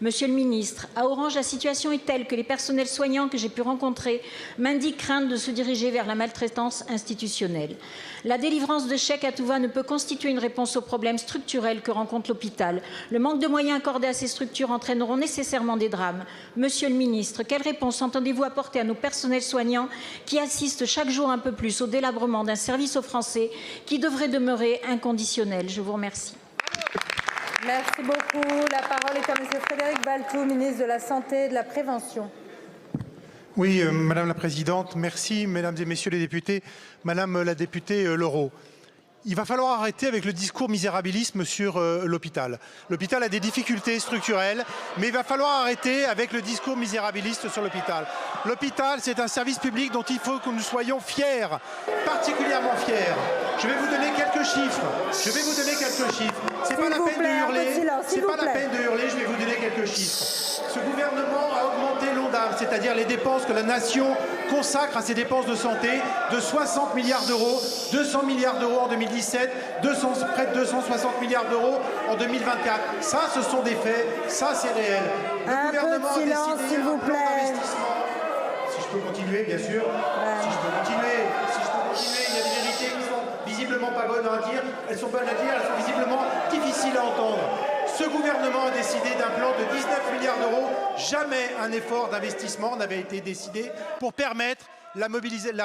Monsieur le ministre, à Orange, la situation est telle que les personnels soignants que j'ai pu rencontrer m'indiquent craindre de se diriger vers la maltraitance institutionnelle. La délivrance de chèques à tout va ne peut constituer une réponse aux problèmes structurels que rencontre l'hôpital. Le manque de moyens accordés à ces structures entraîneront nécessairement des drames. Monsieur le ministre, quelle réponse entendez-vous apporter à nos personnels soignants qui assistent chaque jour un peu plus au délabrement d'un service aux Français qui devrait demeurer inconditionnel? Je vous remercie. Merci beaucoup. La parole est à Monsieur Frédéric Valletoux, ministre de la Santé et de la Prévention. Oui, Madame la Présidente, merci, Mesdames et Messieurs les députés. Madame la députée Leroux, il va falloir arrêter avec le discours misérabilisme sur l'hôpital. L'hôpital a des difficultés structurelles, mais il va falloir arrêter avec le discours misérabiliste sur l'hôpital. L'hôpital, c'est un service public dont il faut que nous soyons fiers, particulièrement fiers. Je vais vous donner quelques chiffres. C'est pas la peine de hurler. C'est pas la peine de hurler, je vais vous donner quelques chiffres. Ce gouvernement a augmenté l'ONDAM, c'est-à-dire les dépenses que la nation consacre à ses dépenses de santé, de 60 milliards d'euros, 200 milliards d'euros en 2017, près de 260 milliards d'euros en 2024. Ça, ce sont des faits, ça c'est réel. Un peu de silence, s'il vous plaît. Si je peux continuer, bien sûr. Si je peux continuer, il y a des vérités qui sont visiblement pas bonnes à dire. Elles sont bonnes à dire, elles sont visiblement difficiles à entendre. Ce gouvernement a décidé d'un plan de 19 milliards d'euros. Jamais un effort d'investissement n'avait été décidé pour permettre la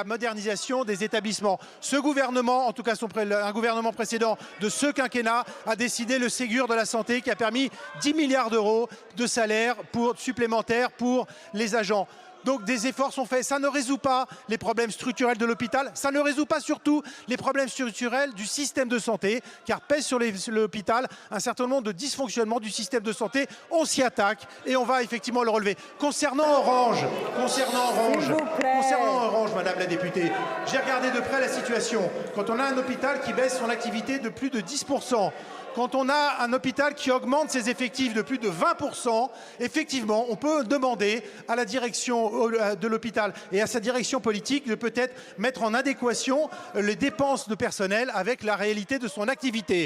modernisation des établissements. Ce gouvernement, en tout cas un gouvernement précédent de ce quinquennat, a décidé le Ségur de la santé qui a permis 10 milliards d'euros de salaires supplémentaires pour les agents. Donc des efforts sont faits. Ça ne résout pas les problèmes structurels de l'hôpital. Ça ne résout pas surtout les problèmes structurels du système de santé, car pèse sur l'hôpital un certain nombre de dysfonctionnements du système de santé. On s'y attaque et on va effectivement le relever. Concernant Orange, Madame la députée, j'ai regardé de près la situation. Quand on a un hôpital qui baisse son activité de plus de 10%, quand on a un hôpital qui augmente ses effectifs de plus de 20%, effectivement, on peut demander à la direction de l'hôpital et à sa direction politique de peut-être mettre en adéquation les dépenses de personnel avec la réalité de son activité.